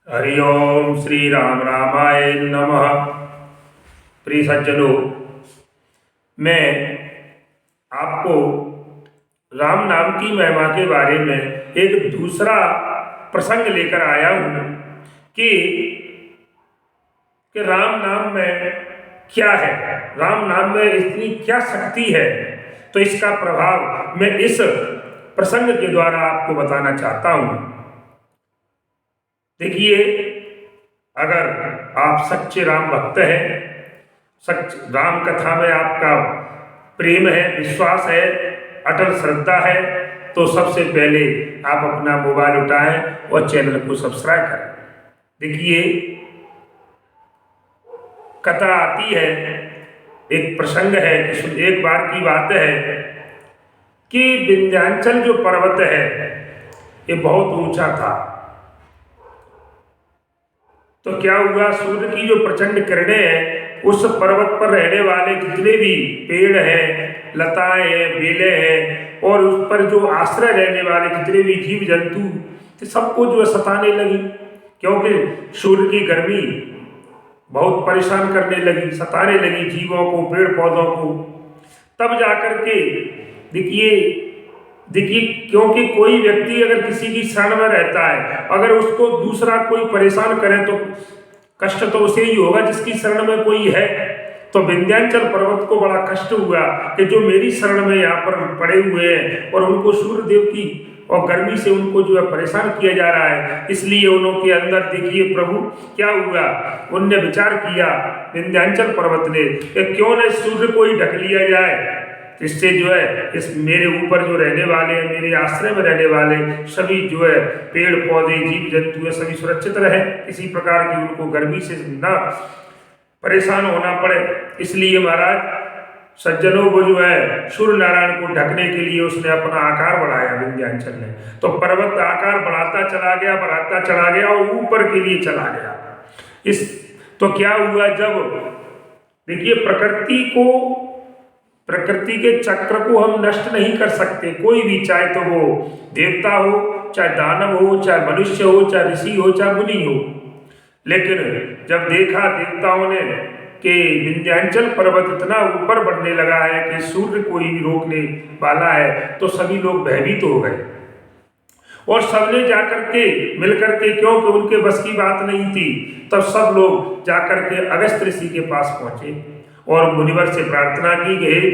हरि ओम श्री राम रामाय नमः। प्रिय सज्जनों, मैं आपको राम नाम की महिमा के बारे में एक दूसरा प्रसंग लेकर आया हूँ कि राम नाम में क्या है, राम नाम में इतनी क्या शक्ति है। तो इसका प्रभाव मैं इस प्रसंग के द्वारा आपको बताना चाहता हूँ। देखिए, अगर आप सच्चे राम भक्त हैं, सच राम कथा में आपका प्रेम है, विश्वास है, अटल श्रद्धा है, तो सबसे पहले आप अपना मोबाइल उठाएं और चैनल को सब्सक्राइब करें। देखिए, कथा आती है, एक प्रसंग है कि एक बार की बात है कि विंध्याचल जो पर्वत है ये बहुत ऊंचा था। तो क्या हुआ, सूर्य की जो प्रचंड किरणें हैं उस पर्वत पर रहने वाले जितने भी पेड़ हैं, लताएं हैं, बेलें हैं और उस पर जो आश्रय रहने वाले जितने भी जीव जंतु तो सबको जो सताने लगी, क्योंकि सूर्य की गर्मी बहुत परेशान करने लगी, सताने लगी जीवों को, पेड़ पौधों को। तब जाकर के देखिए, क्योंकि कोई व्यक्ति अगर किसी की शरण में रहता है, अगर उसको दूसरा कोई परेशान करे तो कष्ट तो उसे ही होगा जिसकी शरण में कोई है। तो विंध्याचल पर्वत को बड़ा कष्ट हुआ कि जो मेरी शरण में यहाँ पर पड़े हुए हैं और उनको सूर्य देव की और गर्मी से उनको जो है परेशान किया जा रहा है, इसलिए उनके अंदर देखिए प्रभु क्या हुआ, उनने विचार किया विंध्याचल पर्वत ने कि क्यों न सूर्य को ही ढक लिया जाए, इससे जो है इस मेरे ऊपर जो रहने वाले हैं, मेरे आश्रय में रहने वाले सभी जो है पेड़ पौधे जीव जंतु है सभी सुरक्षित रहे, किसी प्रकार की उनको गर्मी से ना परेशान होना पड़े। इसलिए महाराज सज्जनों को जो है सूर्य नारायण को ढकने के लिए उसने अपना आकार बढ़ाया विंध्याचल ने। तो पर्वत आकार बढ़ाता चला गया और ऊपर के लिए चला गया। इस तो क्या हुआ, जब देखिए प्रकृति के चक्र को हम नष्ट नहीं कर सकते, कोई भी, चाहे तो वो देवता हो, चाहे दानव हो, चाहे मनुष्य हो, चाहे ऋषि हो, चाहे मुनि हो। लेकिन जब देखा देवताओं ने कि विंध्याचल पर्वत इतना ऊपर बढ़ने लगा है कि सूर्य को ही रोकने वाला है, तो सभी लोग भयभीत हो गए और सबने जाकर के मिलकर के, क्योंकि उनके बस की बात नहीं थी, तब सब लोग जाकर के अगस्त्य ऋषि के पास पहुंचे और मुनिवर से प्रार्थना की गई,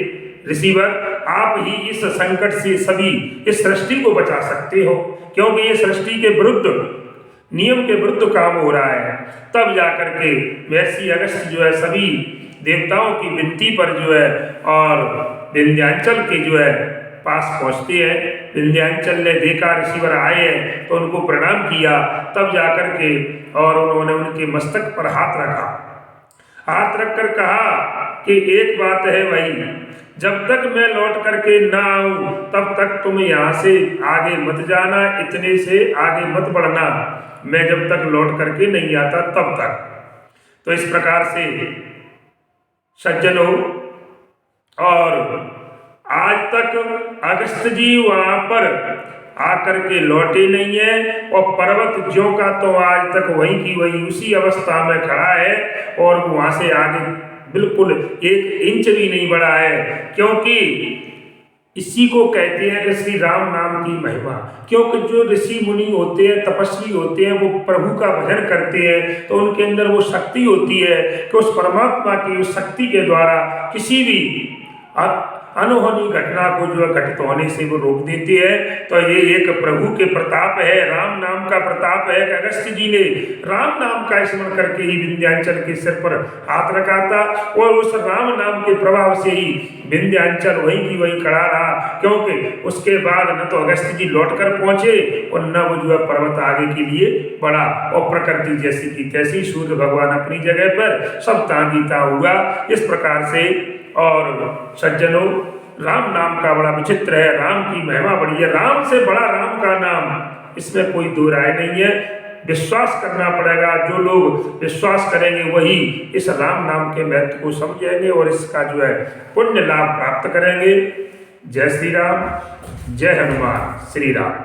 ऋषिवर आप ही इस संकट से सभी इस सृष्टि को बचा सकते हो, क्योंकि ये सृष्टि के विरुद्ध, नियम के विरुद्ध काम हो रहा है। तब जाकर के महर्षि अगस्त्य जो है सभी देवताओं की विनती पर जो है और विंध्याचल के जो है पास पहुंचते हैं। विंध्याचल ने देखा ऋषिवर आए हैं तो उनको प्रणाम किया। तब जाकर के और उन्होंने उनके मस्तक पर हाथ रखा, हाथ रखकर कहा कि एक बात है भाई, जब तक मैं लौट करके ना आऊं तब तक तुम यहाँ से आगे मत जाना, इतने से आगे मत बढ़ना, मैं जब तक लौट करके नहीं आता तब तक। तो इस प्रकार से सज्जनों, और आज तक अगस्त्य जी वहां पर आकर के लौटे नहीं है और पर्वत ज्यों का तो आज तक वहीं की वहीं उसी अवस्था में खड़ा है और वहां से आगे बिल्कुल 1 इंच भी नहीं बढ़ा है। क्योंकि इसी को कहते हैं कि श्री राम नाम की महिमा, क्योंकि जो ऋषि मुनि होते हैं, तपस्वी होते हैं, वो प्रभु का भजन करते हैं तो उनके अंदर वो शक्ति होती है कि उस परमात्मा की उस शक्ति के द्वारा किसी भी अनहोनी घटना को जो है घटित होने से वो रोक देते हैं। तो ये एक प्रभु के प्रताप है, राम नाम का प्रताप है कि अगस्त्य जी ने राम नाम का स्मरण करके ही विंध्याचल के सिर पर हाथ रखा था और उस राम नाम के प्रभाव से ही विंध्याचल वहीं की वहीं खड़ा रहा। क्योंकि उसके बाद न तो अगस्त्य जी लौट कर पहुंचे और न वो जो है पर्वत आगे के लिए बढ़ा और प्रकृति जैसी की तैसी, सूर्य भगवान अपनी जगह पर, सब तांगीता हुआ। इस प्रकार से और सज्जनों, राम नाम का बड़ा विचित्र है, राम की महिमा बड़ी है, राम से बड़ा राम का नाम, इसमें कोई दो राय नहीं है। विश्वास करना पड़ेगा, जो लोग विश्वास करेंगे वही इस राम नाम के महत्व को समझेंगे और इसका जो है पुण्य लाभ प्राप्त करेंगे। जय श्री राम, जय हनुमान श्री राम।